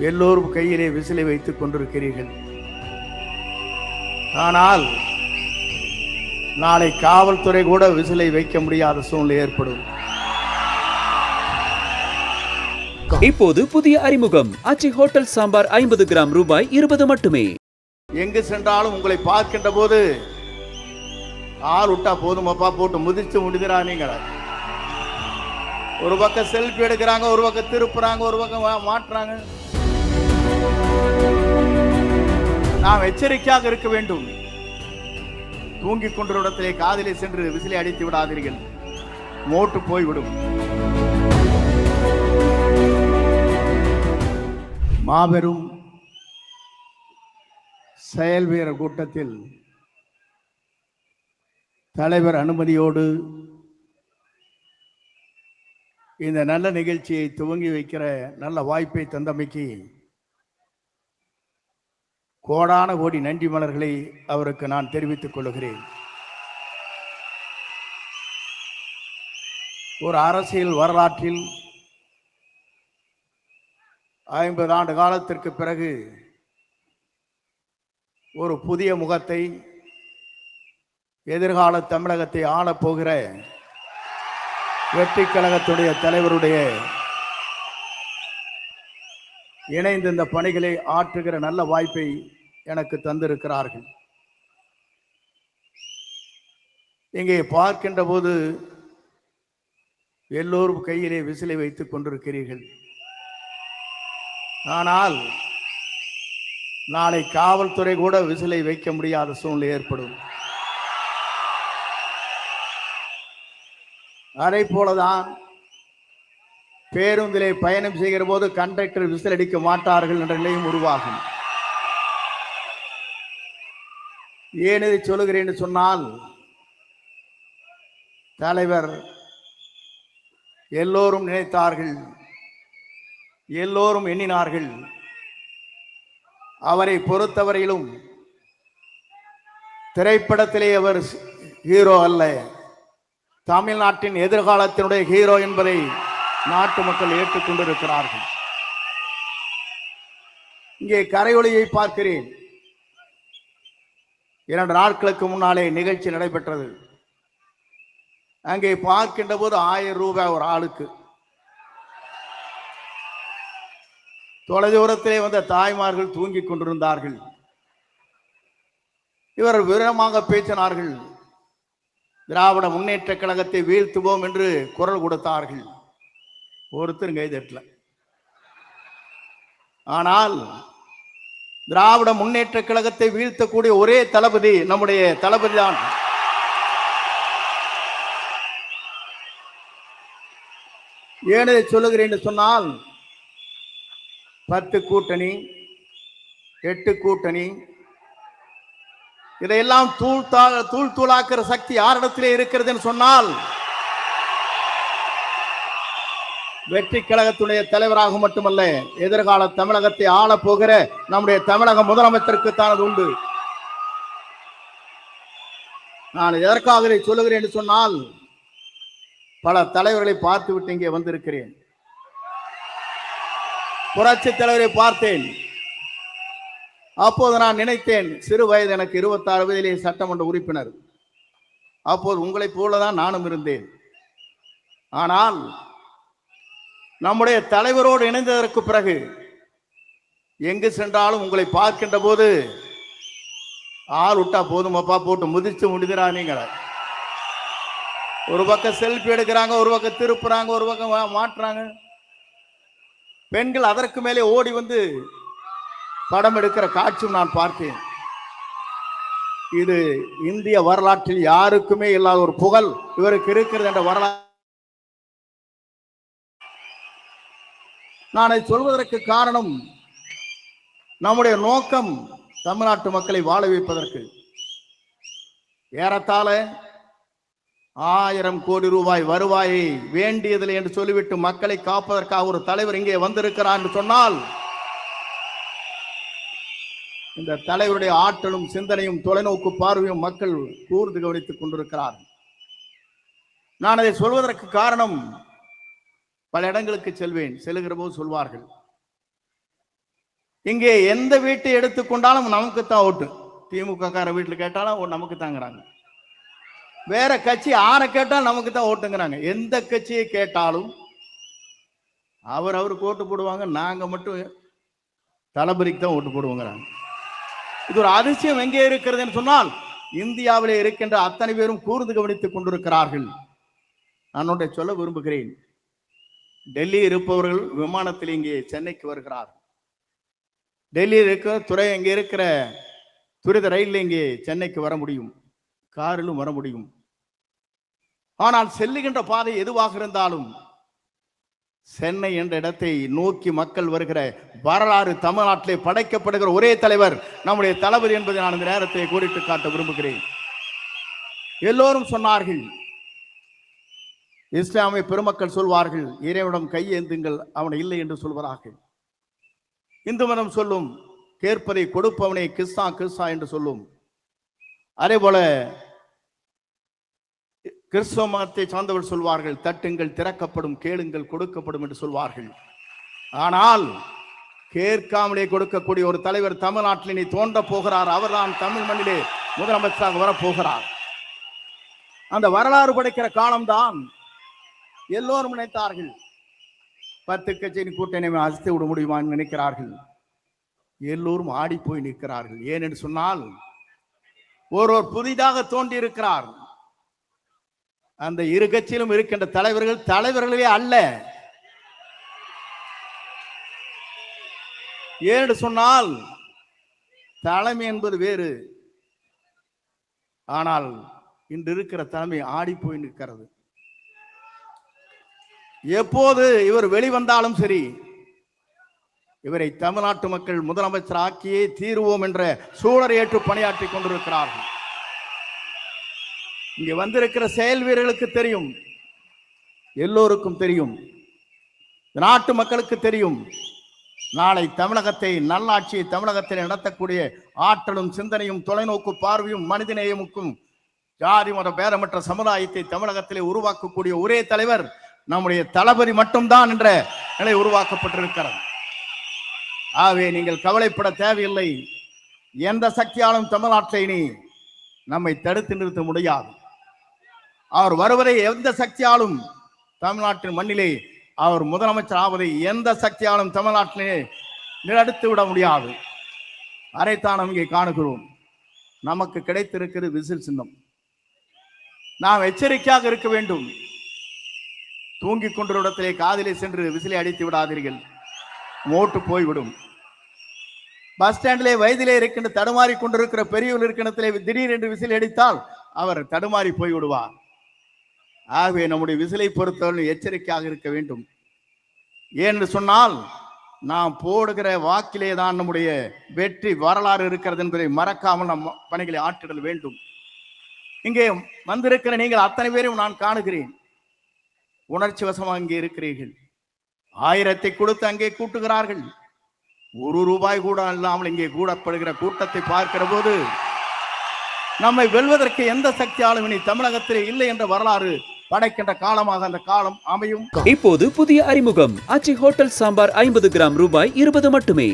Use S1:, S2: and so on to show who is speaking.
S1: எல்லோரும் கையிலே விசிலை வைத்துக் கொண்டிருக்கிறீர்கள். ஆனால் நாளை காவல்துறை கூட விசிலை வைக்க முடியாத சூழ்நிலை ஏற்படும்.
S2: இப்போது புதிய அறிமுகம் ஆச்சி ஹோட்டல் சாம்பார் 50 கிராம் ரூபாய் 20 மட்டுமே.
S1: எங்கு சென்றாலும் உங்களை பார்க்கின்ற போது ஆள் விட்டா போதுமப்பா, போட்டு முதிச்சு முடிக்கிறா. நீங்கள் ஒரு பக்கம் செல்ஃபி எடுக்கிறாங்க, ஒரு பக்கம் திருப்புறாங்க, ஒரு பக்கம் மாட்டுறாங்க. நாம் எச்சரிக்கையாக இருக்க வேண்டும். தூங்கிக் கொண்ட இடத்திலே காதிலே சென்று விசிலை அடித்து விடாதீர்கள், மோட்டு போய்விடும். மாபெரும் செயல் வீரர் கூட்டத்தில் தலைவர் அனுமதியோடு இந்த நல்ல நிகழ்ச்சியை துவங்கி வைக்கிற நல்ல வாய்ப்பை தந்தமைக்கு கோடான கோடி நன்றி மலர்களை அவருக்கு நான் தெரிவித்துக் கொள்கிறேன். ஒரு அரசியல் வரலாற்றில் 50 ஆண்டு காலத்திற்கு பிறகு ஒரு புதிய முகத்தை, எதிர்கால தமிழகத்தை ஆளப்போகிற வெற்றி கழகத்துடைய தலைவருடைய இணைந்து இந்த பணிகளை ஆற்றுகிற நல்ல வாய்ப்பை எனக்கு தந்திருக்கிறார்கள். இங்கே பார்க்கின்ற போது எல்லோரும் கையிலே விசிலை வைத்துக் கொண்டிருக்கிறீர்கள். ஆனால் நாளை காவல்துறை கூட விசிலை வைக்க முடியாத சூழ்நிலை ஏற்படும். அதை போலதான் பேருந்திலே பயணம் செய்கிற போது கண்டக்டர் விசில் அடிக்க மாட்டார்கள் என்ற நிலையும் உருவாகும். ஏன் இதை சொல்லுகிறேன் என்று சொன்னால், தலைவர் எல்லோரும் நினைத்தார்கள், எல்லோரும் எண்ணினார்கள். அவரை பொறுத்தவரையிலும் திரைப்படத்திலே அவர் ஹீரோ அல்ல, தமிழ்நாட்டின் எதிர்காலத்தினுடைய ஹீரோ என்பதை நாட்டு மக்கள் ஏற்றுக்கொண்டிருக்கிறார்கள். இங்கே கரையொலியை பார்க்கிறேன். 2 நாட்களுக்கு முன்னாலே நிகழ்ச்சி நடைபெற்றது. அங்கே பார்க்கின்ற போது 1000 ரூபாய் ஒரு ஆளுக்கு. தொலைதூரத்திலே வந்த தாய்மார்கள் தூங்கிக் கொண்டிருந்தார்கள். இவர் விவரமாக பேசினார்கள். திராவிட முன்னேற்ற கழகத்தை வீழ்த்துவோம் என்று குரல் கொடுத்தார்கள். ஒருத்தர் கைதட்டல. ஆனால் திராவிட முன்னேற்ற கழகத்தை வீழ்த்தக்கூடிய ஒரே தளபதி நம்முடைய தளபதி தான். ஏன் சொல்லுகிறேன் என்று சொன்னால், 10 கூட்டணி, 8 கூட்டணி, இதையெல்லாம் தூள் தூளாக்குற சக்தி யாரிடத்திலே இருக்கிறது என்று சொன்னால், வெற்றி கழகத்துடைய தலைவராக மட்டுமல்ல, எதிர்கால தமிழகத்தை ஆளப் போகிற நம்முடைய தமிழக முதலமைச்சருக்கு தான் அது உண்டு. நான் எதற்காக இதை சொல்லுகிறேன் என்று சொன்னால், பல தலைவர்களை பார்த்து விட்டு இங்கே வந்திருக்கிறேன். புரட்சி தலைவரை பார்த்தேன். அப்போது நான் நினைத்தேன், சிறு வயது எனக்கு 26 வயதிலே சட்டமன்ற உறுப்பினர். அப்போது உங்களைப் போலதான் நானும் இருந்தேன். ஆனால் நம்முடைய தலைவரோடு இணைந்ததற்கு பிறகு எங்கு சென்றாலும் உங்களை பார்க்கின்ற போது ஆள் விட்டா போதுமப்பா, போட்டு முதிச்சு முடிக்கிறா. நீங்கள் ஒரு பக்கம் செல்ஃபி எடுக்கிறாங்க, ஒரு பக்கம் திருப்புறாங்க, ஒரு பக்கம் மாட்டுறாங்க. பெண்கள் அதற்கு மேலே ஓடி வந்து படம் எடுக்கிற காட்சியும் நான் பார்த்தேன். இது இந்திய வரலாற்றில் யாருக்குமே இல்லாத ஒரு புகழ் இவருக்கு இருக்கிறது என்ற வரலாறு. நான் அதை சொல்வதற்கு காரணம், நம்முடைய நோக்கம் தமிழ்நாட்டு மக்களை வாழ வைப்பதற்கு. ஏறத்தாழ 1000 கோடி ரூபாய் வருவாயை வேண்டியதில்லை என்று சொல்லிவிட்டு மக்களை காப்பதற்காக ஒரு தலைவர் இங்கே வந்திருக்கிறார் என்று சொன்னால், இந்த தலைவருடைய ஆற்றலும் சிந்தனையும் தொலைநோக்கு பார்வையும் மக்கள் கூர்ந்து கவனித்துக் கொண்டிருக்கிறார். நான் அதை சொல்வதற்கு காரணம், பல இடங்களுக்கு செல்வேன். செல்லுகிற போது சொல்வார்கள், இங்கே எந்த வீட்டை எடுத்துக்கொண்டாலும் நமக்கு தான் ஓட்டு. திமுக கார வீட்டில் கேட்டாலும் நமக்கு தாங்கிறாங்க. வேற கட்சி ஆரை கேட்டாலும் நமக்கு தான் ஓட்டுங்கிறாங்க. எந்த கட்சியை கேட்டாலும் அவருக்கு ஓட்டு போடுவாங்க, நாங்க மட்டும் தளபதிக்கு தான் ஓட்டு போடுவோங்கிறாங்க. இது ஒரு அதிசயம் எங்கே இருக்கிறது என்று சொன்னால், இந்தியாவிலே இருக்கின்ற அத்தனை பேரும் கூர்ந்து கவனித்துக் கொண்டிருக்கிறார்கள். நான் ஒன்றை சொல்ல விரும்புகிறேன். டெல்லி இருப்பவர்கள் விமானத்தில் இங்கே சென்னைக்கு வருகிறார். டெல்லியில் இருக்கிற துறை இங்கே இருக்கிற துரித ரயிலில் இங்கே சென்னைக்கு வர முடியும், காரிலும் வர முடியும். ஆனால் செல்லுகின்ற பாதை எதுவாக இருந்தாலும் சென்னை என்ற இடத்தை நோக்கி மக்கள் வருகிற வரலாறு தமிழ்நாட்டிலே படைக்கப்படுகிற ஒரே தலைவர் நம்முடைய தளபதி என்பதை நான் இந்த நேரத்தை கோடிட்டு காட்ட விரும்புகிறேன். எல்லோரும் சொன்னார்கள், இஸ்லாமிய பெருமக்கள் சொல்வார்கள், இறைவனிடம் கையேந்துங்கள், அவனை இல்லை என்று சொல்வார்கள். இந்து மதம் சொல்லும், கேட்பதை கொடுப்பவனை கிறிஸ்தா கிறிஸ்தா என்று சொல்லும். அதே போல கிறிஸ்தவ மதத்தை சார்ந்தவர்கள் சொல்வார்கள், தட்டுங்கள் திறக்கப்படும், கேளுங்கள் கொடுக்கப்படும் என்று சொல்வார்கள். ஆனால் கேட்காமலே கொடுக்கக்கூடிய ஒரு தலைவர் தமிழ்நாட்டில் இனி தோன்ற போகிறார். அவர்தான் தமிழ் மண்ணிலே முதலமைச்சராக வரப்போகிறார். அந்த வரலாறு படைக்கிற காலம்தான். எல்லோரும் நினைத்தார்கள் 10 கட்சியின் கூட்டணி அசைத்து விட முடியுமா நினைக்கிறார்கள். எல்லோரும் ஆடி போய் நிற்கிறார்கள். ஏனென்று சொன்னால் ஒருவர் புதிதாக தோன்றி இருக்கிறார். அந்த இரு கட்சியிலும் இருக்கின்ற தலைவர்களே அல்ல. ஏனென்று சொன்னால் தலைமை என்பது வேறு. ஆனால் இன்று இருக்கிற தலைமை ஆடி போய் நிற்கிறது. எப்போது இவர் வெளிவந்தாலும் சரி, இவரை தமிழ்நாட்டு மக்கள் முதலமைச்சர் ஆக்கியே தீர்வோம் என்ற சூழலை ஏற்று பணியாற்றி கொண்டிருக்கிறார்கள். இங்கே வந்திருக்கிற செயல் வீரர்களுக்கு தெரியும், எல்லோருக்கும் தெரியும், நாட்டு மக்களுக்கு தெரியும், நாளை தமிழகத்தை நல்லாட்சியை தமிழகத்தில் நடத்தக்கூடிய ஆற்றலும் சிந்தனையும் தொலைநோக்கு பார்வையும் மனிதநேயமுக்கும் ஜாதி மத பேதமற்ற சமுதாயத்தை தமிழகத்திலே உருவாக்கக்கூடிய ஒரே தலைவர் நம்முடைய தளபதி மட்டும்தான் என்ற நிலை உருவாக்கப்பட்டிருக்கிறது. ஆகவே நீங்கள் கவலைப்பட தேவையில்லை. எந்த சக்தியாலும் தமிழ்நாட்டை இனி நம்மை தடுத்து நிறுத்த முடியாது. அவர் வருவதை எந்த சக்தியாலும் தமிழ்நாட்டின் மண்ணிலே அவர் முதலமைச்சர் ஆவதை எந்த சக்தியாலும் தமிழ்நாட்டிலே நிலடுத்து விட முடியாது. அதைத்தான் நாம் இங்கே காணுகிறோம். நமக்கு கிடைத்திருக்கிறது விசில் சின்னம். நாம் எச்சரிக்கையாக இருக்க வேண்டும். தூங்கிக் கொண்டிருந்த இடத்திலே காதிலே சென்று விசிலை அடித்து விடாதீர்கள், மோட்டு போய்விடும். பஸ் ஸ்டாண்டிலே வயதிலே இருக்கின்ற தடுமாறி கொண்டிருக்கிற பெரியவர் இருக்கின்றத்திலே திடீர் என்று விசில் அடித்தால் அவர் தடுமாறி போய்விடுவார். ஆகவே நம்முடைய விசிலை பொறுத்தவரை எச்சரிக்கையாக இருக்க வேண்டும். ஏன்னு சொன்னால் நாம் போடுகிற வாக்கிலே தான் நம்முடைய வெற்றி வரலாறு இருக்கிறது என்பதை மறக்காமல் நம் பணிகளை ஆற்றிடல் வேண்டும். இங்கே வந்திருக்கிற நீங்கள் அத்தனை பேரையும் நான் காணுகிறேன். உணர்ச்சி வசமாக இங்கே இருக்கிறீர்கள். 1000 கொடுத்து அங்கே கூட்டுகிறார்கள். 1 ரூபாய் கூட இல்லாமல் இங்கே கூடப்படுகிற கூட்டத்தை பார்க்கிற போது நம்மை வெல்வதற்கு எந்த சக்தியாலும் இனி தமிழகத்திலே இல்லை என்ற வரலாறு படைக்கின்ற காலமாக அந்த காலம் அமையும்.
S2: இப்போது புதிய அறிமுகம் ஆச்சி ஹோட்டல் சாம்பார் 50 கிராம் ரூபாய் 20 மட்டுமே.